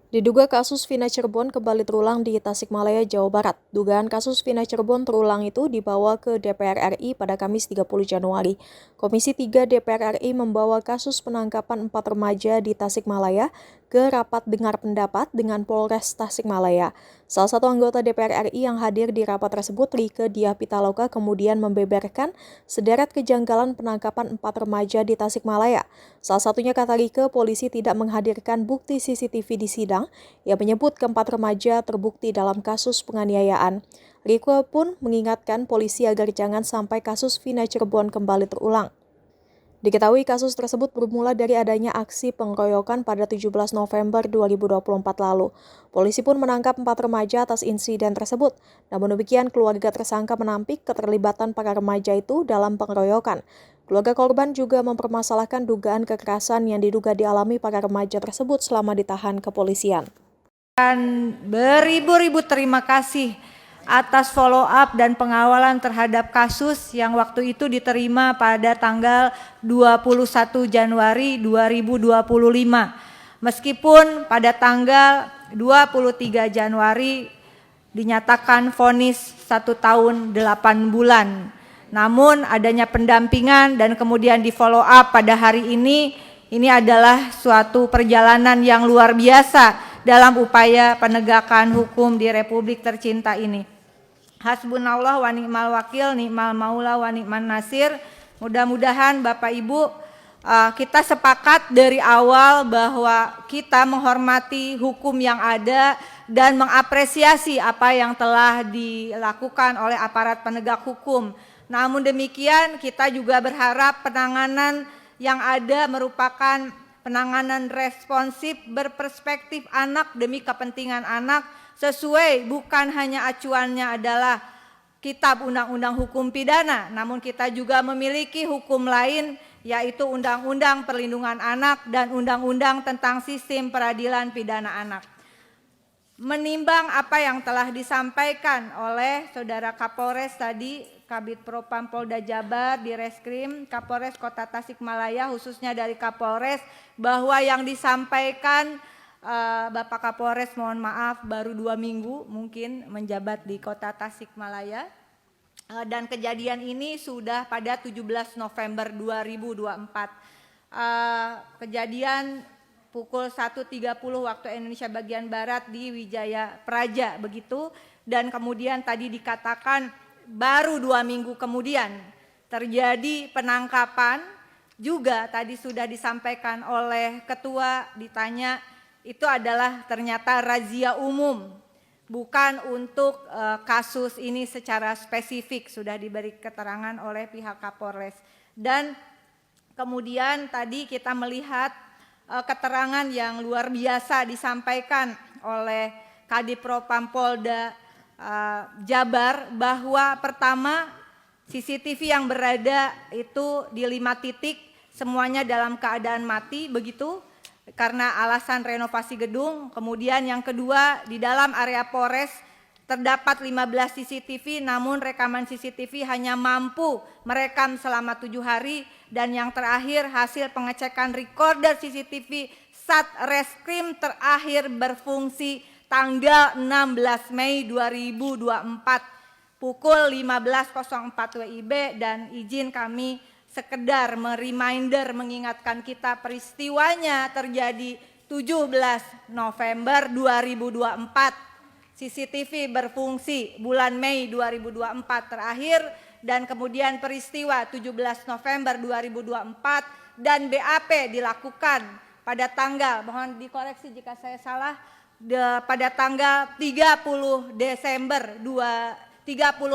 Diduga kasus Vina Cirebon kembali terulang di Tasikmalaya, Jawa Barat. Dugaan kasus Vina Cirebon terulang itu dibawa ke DPR RI pada Kamis 30 Januari. Komisi 3 DPR RI membawa kasus penangkapan 4 remaja di Tasikmalaya ke rapat dengar pendapat dengan Polres Tasikmalaya. Salah satu anggota DPR RI yang hadir di rapat tersebut, Rieke Diah Pitaloka, kemudian membeberkan sederet kejanggalan penangkapan 4 remaja di Tasikmalaya. Salah satunya, kata Rieke, polisi tidak menghadirkan bukti CCTV di sidang. Ia menyebut keempat remaja terbukti dalam kasus penganiayaan. Rieke pun mengingatkan polisi agar jangan sampai kasus Vina Cirebon kembali terulang. Diketahui kasus tersebut bermula dari adanya aksi pengeroyokan pada 17 November 2024 lalu. Polisi pun menangkap 4 remaja atas insiden tersebut. Namun demikian, keluarga tersangka menampik keterlibatan para remaja itu dalam pengeroyokan. Keluarga korban juga mempermasalahkan dugaan kekerasan yang diduga dialami para remaja tersebut selama ditahan kepolisian. Dan beribu-ribu terima kasih atas follow up dan pengawalan terhadap kasus yang waktu itu diterima pada tanggal 21 Januari 2025. Meskipun pada tanggal 23 Januari dinyatakan vonis 1 tahun 8 bulan. Namun adanya pendampingan dan kemudian di follow up pada hari ini adalah suatu perjalanan yang luar biasa dalam upaya penegakan hukum di Republik tercinta ini. Hasbunallah wa ni'mal wakil, ni'mal maula wa ni'man nasir. Mudah-mudahan Bapak Ibu kita sepakat dari awal bahwa kita menghormati hukum yang ada dan mengapresiasi apa yang telah dilakukan oleh aparat penegak hukum. Namun demikian kita juga berharap penanganan yang ada merupakan penanganan responsif berperspektif anak demi kepentingan anak, sesuai bukan hanya acuannya adalah Kitab Undang-Undang Hukum Pidana, namun kita juga memiliki hukum lain yaitu Undang-Undang Perlindungan Anak dan Undang-Undang tentang Sistem Peradilan Pidana Anak. Menimbang apa yang telah disampaikan oleh Saudara Kapolres tadi, Kabid Propam Polda Jabar di Reskrim, Kapolres Kota Tasikmalaya, khususnya dari Kapolres, bahwa yang disampaikan Bapak Kapolres, mohon maaf, baru 2 minggu mungkin menjabat di Kota Tasikmalaya. Dan kejadian ini sudah pada 17 November 2024. Kejadian pukul 1.30 waktu Indonesia bagian Barat di Wijaya Praja begitu, dan kemudian tadi dikatakan baru 2 minggu kemudian terjadi penangkapan juga. Tadi sudah disampaikan oleh ketua, ditanya itu adalah ternyata razia umum, bukan untuk kasus ini secara spesifik, sudah diberi keterangan oleh pihak Kapolres. Dan kemudian tadi kita melihat keterangan yang luar biasa disampaikan oleh Kadif Propam Polda Jabar, bahwa pertama CCTV yang berada itu di 5 titik semuanya dalam keadaan mati begitu karena alasan renovasi gedung. Kemudian yang kedua, di dalam area Polres terdapat 15 CCTV, namun rekaman CCTV hanya mampu merekam selama 7 hari. Dan yang terakhir, hasil pengecekan recorder CCTV Satreskrim terakhir berfungsi tanggal 16 Mei 2024 pukul 15.04 WIB. Dan izin kami sekedar mereminder, mengingatkan kita, peristiwanya terjadi 17 November 2024. CCTV berfungsi bulan Mei 2024 terakhir, dan kemudian peristiwa 17 November 2024 dan BAP dilakukan pada tanggal, mohon dikoreksi jika saya salah, pada tanggal 30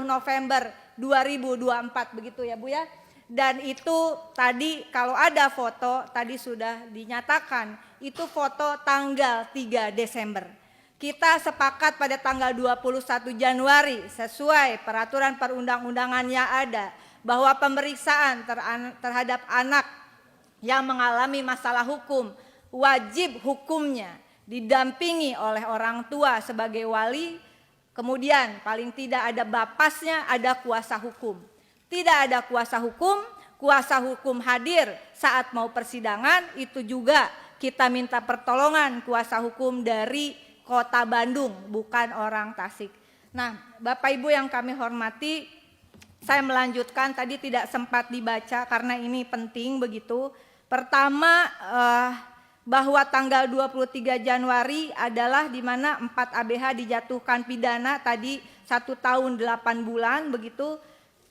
November 2024 begitu ya Bu ya. Dan itu tadi kalau ada foto tadi sudah dinyatakan itu foto tanggal 3 Desember. Kita sepakat pada tanggal 21 Januari sesuai peraturan perundang-undangan yang ada bahwa pemeriksaan terhadap anak yang mengalami masalah hukum wajib hukumnya didampingi oleh orang tua sebagai wali, kemudian paling tidak ada bapasnya, ada kuasa hukum. Tidak ada kuasa hukum hadir saat mau persidangan itu juga kita minta pertolongan kuasa hukum dari Kota Bandung, bukan orang Tasik. Nah, Bapak Ibu yang kami hormati, saya melanjutkan, tadi tidak sempat dibaca karena ini penting begitu. Pertama, bahwa tanggal 23 Januari adalah di mana 4 ABH dijatuhkan pidana, tadi 1 tahun 8 bulan begitu,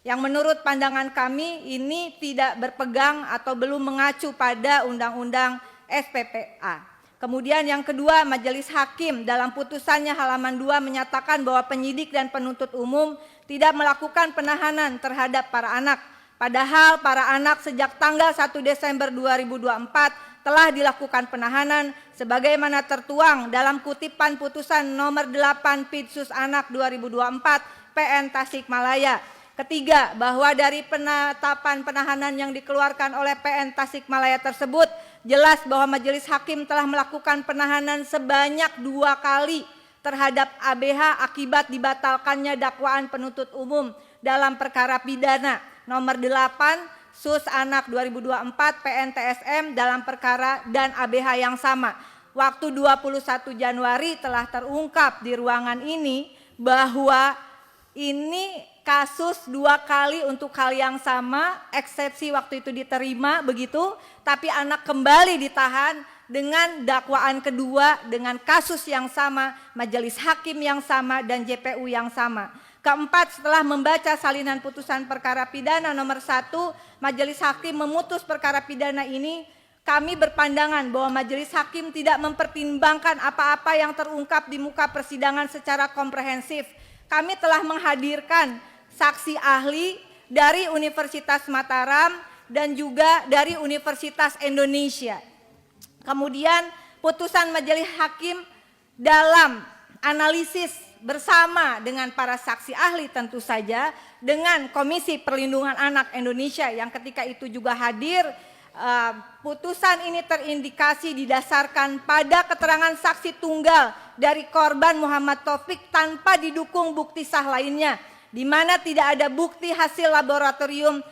yang menurut pandangan kami ini tidak berpegang atau belum mengacu pada Undang-Undang SPPA. Kemudian yang kedua, Majelis Hakim dalam putusannya halaman 2 menyatakan bahwa penyidik dan penuntut umum tidak melakukan penahanan terhadap para anak. Padahal para anak sejak tanggal 1 Desember 2024 telah dilakukan penahanan sebagaimana tertuang dalam kutipan putusan nomor 8 Pidsus Anak 2024 PN Tasikmalaya. Ketiga, bahwa dari penetapan penahanan yang dikeluarkan oleh PN Tasikmalaya tersebut jelas bahwa Majelis Hakim telah melakukan penahanan sebanyak 2 kali terhadap ABH akibat dibatalkannya dakwaan penuntut umum dalam perkara pidana nomor 8 Sus Anak 2024 PNTSM dalam perkara dan ABH yang sama. Waktu 21 Januari telah terungkap di ruangan ini bahwa ini kasus 2 kali untuk hal yang sama, eksepsi waktu itu diterima begitu, tapi anak kembali ditahan dengan dakwaan kedua dengan kasus yang sama, majelis hakim yang sama dan JPU yang sama. Keempat, setelah membaca salinan putusan perkara pidana nomor 1, majelis hakim memutus perkara pidana ini, kami berpandangan bahwa majelis hakim tidak mempertimbangkan apa-apa yang terungkap di muka persidangan secara komprehensif. Kami telah menghadirkan saksi ahli dari Universitas Mataram dan juga dari Universitas Indonesia. Kemudian putusan majelis hakim dalam analisis bersama dengan para saksi ahli tentu saja dengan Komisi Perlindungan Anak Indonesia yang ketika itu juga hadir, putusan ini terindikasi didasarkan pada keterangan saksi tunggal dari korban Muhammad Taufik tanpa didukung bukti sah lainnya, di mana tidak ada bukti hasil laboratorium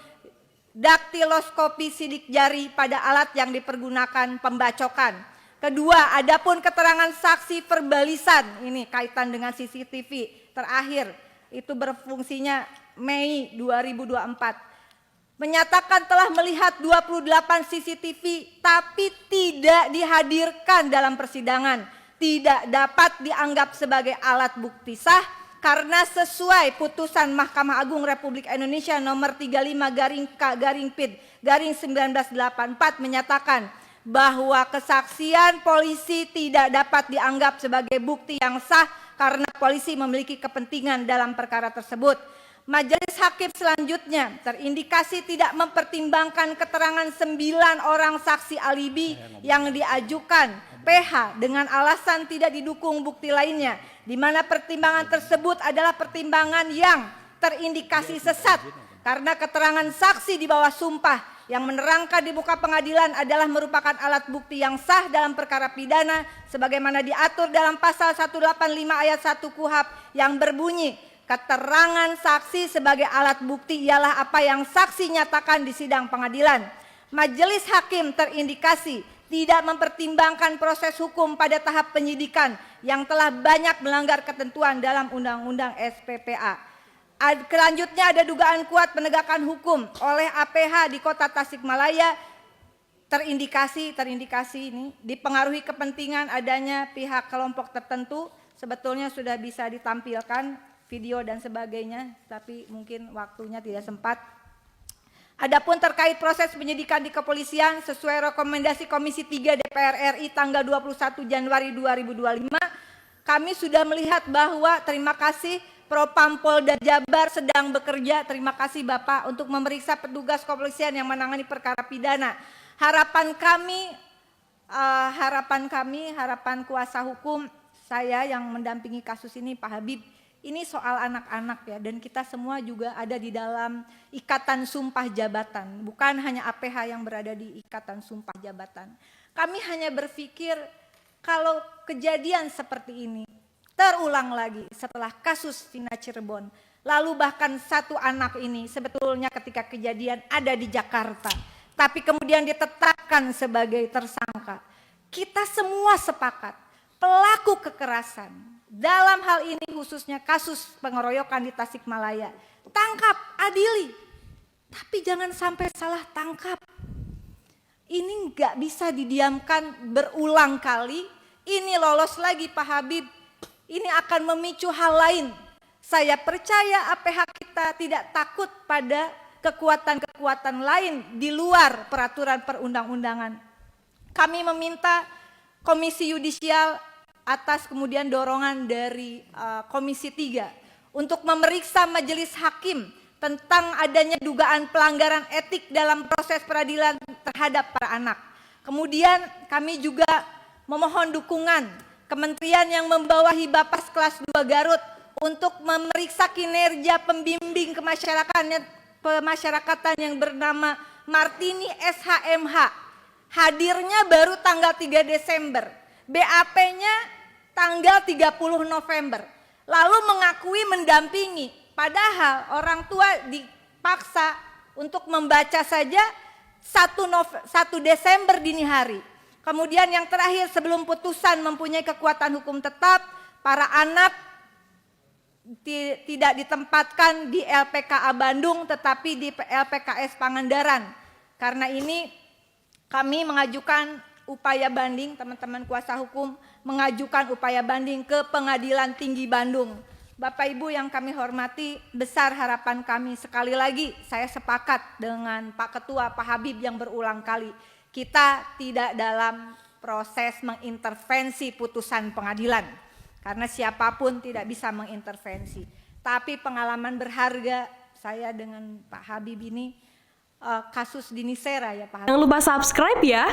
daktiloskopi sidik jari pada alat yang dipergunakan pembacokan. Kedua, adapun keterangan saksi verbalisan, ini kaitan dengan CCTV terakhir, itu berfungsinya Mei 2024. Menyatakan telah melihat 28 CCTV tapi tidak dihadirkan dalam persidangan. Tidak dapat dianggap sebagai alat bukti sah karena sesuai putusan Mahkamah Agung Republik Indonesia nomor 35/K/PID/1984 menyatakan bahwa kesaksian polisi tidak dapat dianggap sebagai bukti yang sah karena polisi memiliki kepentingan dalam perkara tersebut. Majelis hakim selanjutnya terindikasi tidak mempertimbangkan keterangan 9 orang saksi alibi yang diajukan PH dengan alasan tidak didukung bukti lainnya, di mana pertimbangan tersebut adalah pertimbangan yang terindikasi sesat karena keterangan saksi di bawah sumpah yang menerangkan di muka pengadilan adalah merupakan alat bukti yang sah dalam perkara pidana sebagaimana diatur dalam pasal 185 ayat 1 KUHP yang berbunyi keterangan saksi sebagai alat bukti ialah apa yang saksi nyatakan di sidang pengadilan. Majelis hakim terindikasi tidak mempertimbangkan proses hukum pada tahap penyidikan yang telah banyak melanggar ketentuan dalam Undang-Undang SPPA. Selanjutnya ada dugaan kuat penegakan hukum oleh APH di Kota Tasikmalaya, terindikasi ini dipengaruhi kepentingan adanya pihak kelompok tertentu. Sebetulnya sudah bisa ditampilkan video dan sebagainya, tapi mungkin waktunya tidak sempat. Adapun terkait proses penyidikan di kepolisian sesuai rekomendasi Komisi 3 DPR RI tanggal 21 Januari 2025, kami sudah melihat bahwa terima kasih Propam Polda Jabar sedang bekerja, terima kasih Bapak, untuk memeriksa petugas kepolisian yang menangani perkara pidana. Harapan kuasa hukum saya yang mendampingi kasus ini Pak Habib, ini soal anak-anak ya, dan kita semua juga ada di dalam ikatan sumpah jabatan, bukan hanya APH yang berada di ikatan sumpah jabatan. Kami hanya berpikir kalau kejadian seperti ini terulang lagi setelah kasus Vina Cirebon, lalu bahkan satu anak ini sebetulnya ketika kejadian ada di Jakarta, tapi kemudian ditetapkan sebagai tersangka. kita semua sepakat pelaku kekerasan dalam hal ini khususnya kasus pengeroyokan di Tasikmalaya, tangkap, adili. Tapi jangan sampai salah tangkap. Ini nggak bisa didiamkan berulang kali. Ini lolos lagi Pak Habib. Ini akan memicu hal lain. Saya percaya APH kita tidak takut pada kekuatan-kekuatan lain di luar peraturan perundang-undangan. Kami meminta Komisi Yudisial atas kemudian dorongan dari Komisi 3 untuk memeriksa majelis hakim tentang adanya dugaan pelanggaran etik dalam proses peradilan terhadap para anak. Kemudian kami juga memohon dukungan kementerian yang membawahi Bapas kelas 2 Garut untuk memeriksa kinerja pembimbing kemasyarakatan yang bernama Martini SHMH. Hadirnya baru tanggal 3 Desember, BAP-nya tanggal 30 November. Lalu mengakui mendampingi, padahal orang tua dipaksa untuk membaca saja 1 Desember dini hari. Kemudian yang terakhir sebelum putusan mempunyai kekuatan hukum tetap, para anak tidak ditempatkan di LPKA Bandung tetapi di LPKS Pangandaran. Karena ini kami mengajukan upaya banding, teman-teman kuasa hukum mengajukan upaya banding ke Pengadilan Tinggi Bandung. Bapak Ibu yang kami hormati, besar harapan kami sekali lagi saya sepakat dengan Pak Ketua Pak Habib yang berulang kali. Kita tidak dalam proses mengintervensi putusan pengadilan. Karena siapapun tidak bisa mengintervensi. Tapi pengalaman berharga saya dengan Pak Habib ini kasus Dini Sera ya Pak Habib. Jangan lupa subscribe ya.